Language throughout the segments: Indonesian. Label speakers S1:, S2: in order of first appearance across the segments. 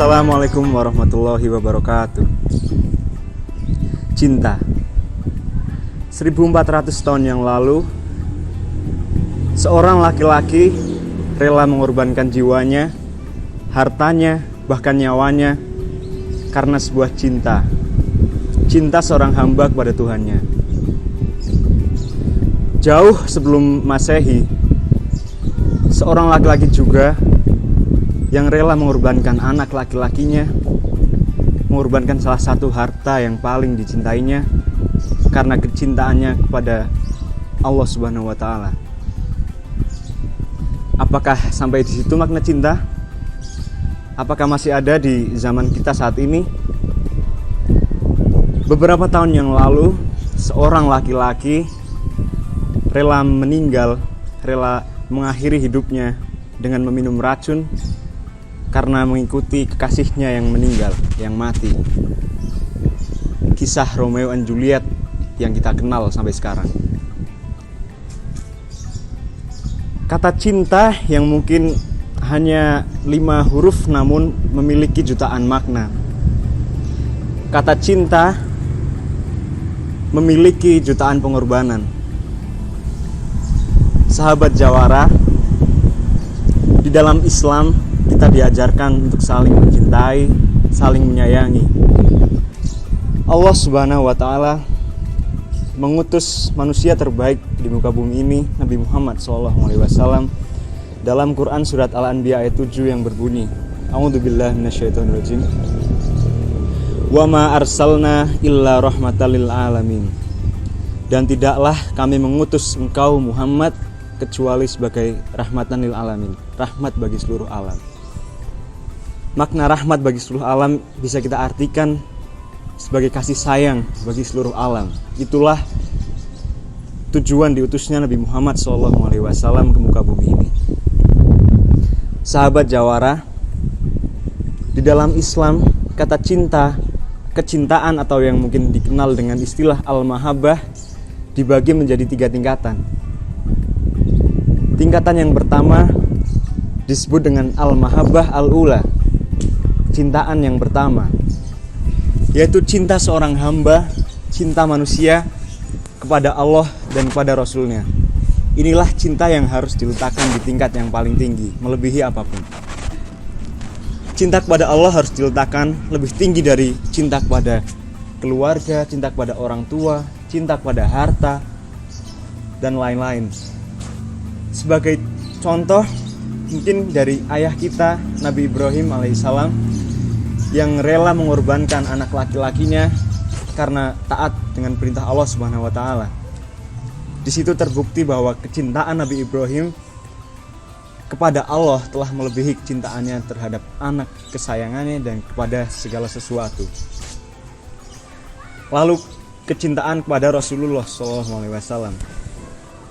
S1: Assalamualaikum warahmatullahi wabarakatuh. Cinta. 1400 tahun yang lalu, seorang laki-laki rela mengorbankan jiwanya, hartanya, bahkan nyawanya karena sebuah cinta. Cinta seorang hamba kepada Tuhannya. Jauh sebelum Masehi, seorang laki-laki juga yang rela mengorbankan anak laki-lakinya, mengorbankan salah satu harta yang paling dicintainya karena kecintaannya kepada Allah Subhanahu wa Ta'ala. Apakah sampai di situ makna cinta? Apakah masih ada di zaman kita saat ini? Beberapa tahun yang lalu, seorang laki-laki rela meninggal, rela mengakhiri hidupnya dengan meminum racun karena mengikuti kekasihnya yang meninggal, yang mati. Kisah Romeo and Juliet yang kita kenal sampai sekarang. Kata cinta yang mungkin hanya 5 huruf namun memiliki jutaan makna. Kata cinta memiliki jutaan pengorbanan. Sahabat Jawara, di dalam Islam kita diajarkan untuk saling mencintai, saling menyayangi. Allah Subhanahu wa Ta'ala mengutus manusia terbaik di muka bumi ini, Nabi Muhammad SAW, dalam Quran surat Al-Anbiya ayat 7 yang berbunyi, A'udzubillahi minasyaitonirrajim. Wa ma arsalna illa rahmatan lil alamin. Dan tidaklah kami mengutus engkau Muhammad kecuali sebagai rahmatan lil alamin, rahmat bagi seluruh alam. Makna rahmat bagi seluruh alam bisa kita artikan sebagai kasih sayang bagi seluruh alam. Itulah tujuan diutusnya Nabi Muhammad SAW ke muka bumi ini. Sahabat Jawara, di dalam Islam kata cinta, kecintaan atau yang mungkin dikenal dengan istilah al-mahabbah dibagi menjadi 3 tingkatan. Tingkatan yang pertama disebut dengan al-mahabbah al-ula, cintaan yang pertama, yaitu cinta seorang hamba, cinta manusia kepada Allah dan kepada Rasulnya. Inilah cinta yang harus diletakkan di tingkat yang paling tinggi, melebihi apapun. Cinta kepada Allah harus diletakkan lebih tinggi dari cinta kepada keluarga, cinta kepada orang tua, cinta kepada harta, dan lain-lain. Sebagai contoh, mungkin dari ayah kita, Nabi Ibrahim alaihissalam, yang rela mengorbankan anak laki-lakinya karena taat dengan perintah Allah Subhanahu wa Ta'ala. Di situ terbukti bahwa kecintaan Nabi Ibrahim kepada Allah telah melebihi kecintaannya terhadap anak kesayangannya dan kepada segala sesuatu. Lalu kecintaan kepada Rasulullah SAW.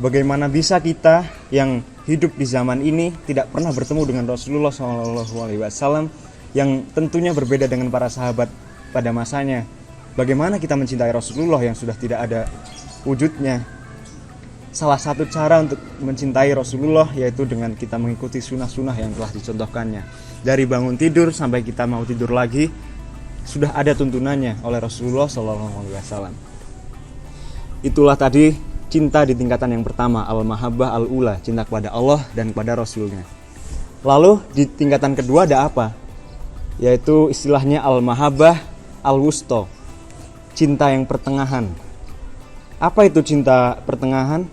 S1: Bagaimana bisa kita yang hidup di zaman ini tidak pernah bertemu dengan Rasulullah SAW, yang tentunya berbeda dengan para sahabat pada masanya? Bagaimana kita mencintai Rasulullah yang sudah tidak ada wujudnya? Salah satu cara untuk mencintai Rasulullah yaitu dengan kita mengikuti sunnah-sunnah yang telah dicontohkannya. Dari bangun tidur sampai kita mau tidur lagi, sudah ada tuntunannya oleh Rasulullah SAW. Itulah tadi cinta di tingkatan yang pertama, al-mahabbah al-ula, cinta kepada Allah dan kepada Rasulnya. Lalu di tingkatan kedua ada apa? Yaitu istilahnya al-mahabbah al-wusta, cinta yang pertengahan. Apa itu cinta pertengahan?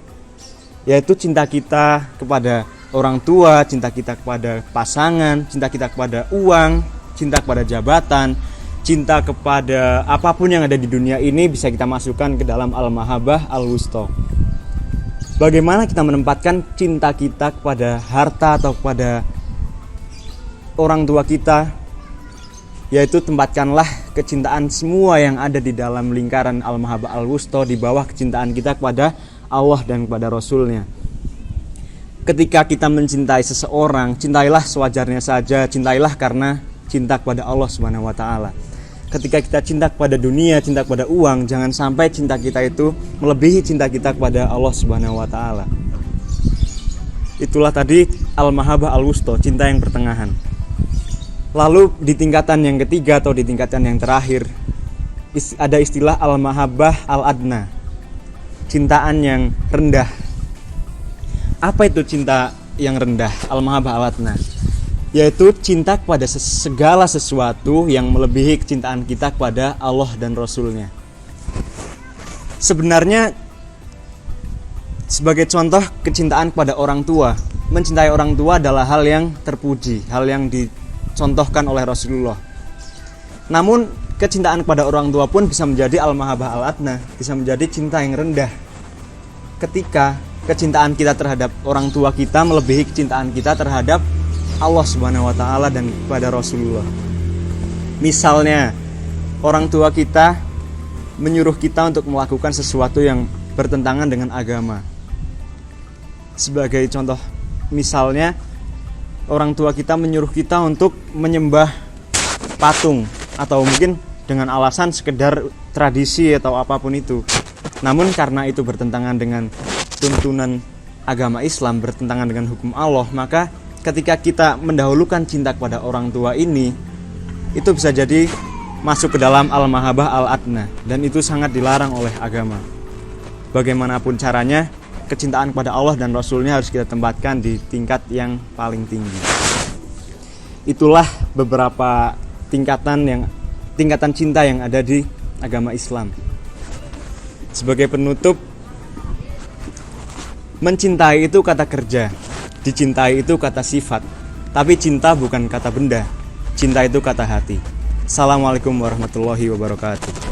S1: Yaitu cinta kita kepada orang tua, cinta kita kepada pasangan, cinta kita kepada uang, cinta kepada jabatan, cinta kepada apapun yang ada di dunia ini bisa kita masukkan ke dalam al-mahabbah al-wusta. Bagaimana kita menempatkan cinta kita kepada harta atau kepada orang tua kita? Yaitu tempatkanlah kecintaan semua yang ada di dalam lingkaran al-mahabbah al-wusta di bawah kecintaan kita kepada Allah dan kepada Rasulnya. Ketika kita mencintai seseorang, cintailah sewajarnya saja, cintailah karena cinta kepada Allah Subhanahu wa Ta'ala. Ketika kita cinta kepada dunia, cinta kepada uang, jangan sampai cinta kita itu melebihi cinta kita kepada Allah Subhanahu wa Ta'ala. Itulah tadi al-mahabbah al-wusta, cinta yang pertengahan. Lalu di tingkatan yang ketiga atau di tingkatan yang terakhir ada istilah al-mahabbah al-adna, cintaan yang rendah. Apa itu cinta yang rendah, al-mahabbah al-adna? Yaitu cinta kepada segala sesuatu yang melebihi kecintaan kita kepada Allah dan Rasulnya. Sebenarnya sebagai contoh kecintaan kepada orang tua, mencintai orang tua adalah hal yang terpuji, hal yang dicontohkan oleh Rasulullah. Namun kecintaan kepada orang tua pun bisa menjadi al-mahabbah al-adna, bisa menjadi cinta yang rendah. Ketika kecintaan kita terhadap orang tua kita melebihi kecintaan kita terhadap Allah Subhanahu wa taala dan kepada Rasulullah. Misalnya, orang tua kita menyuruh kita untuk melakukan sesuatu yang bertentangan dengan agama. Sebagai contoh, misalnya orang tua kita menyuruh kita untuk menyembah patung, atau mungkin dengan alasan sekedar tradisi atau apapun itu. Namun karena itu bertentangan dengan tuntunan agama Islam, bertentangan dengan hukum Allah, maka ketika kita mendahulukan cinta kepada orang tua ini, itu bisa jadi masuk ke dalam al-mahabbah al-adna, dan itu sangat dilarang oleh agama. Bagaimanapun caranya, kecintaan kepada Allah dan Rasulnya harus kita tempatkan di tingkat yang paling tinggi. Itulah beberapa tingkatan cinta yang ada di agama Islam. Sebagai penutup, mencintai itu kata kerja, dicintai itu kata sifat, tapi cinta bukan kata benda, cinta itu kata hati. Assalamualaikum warahmatullahi wabarakatuh.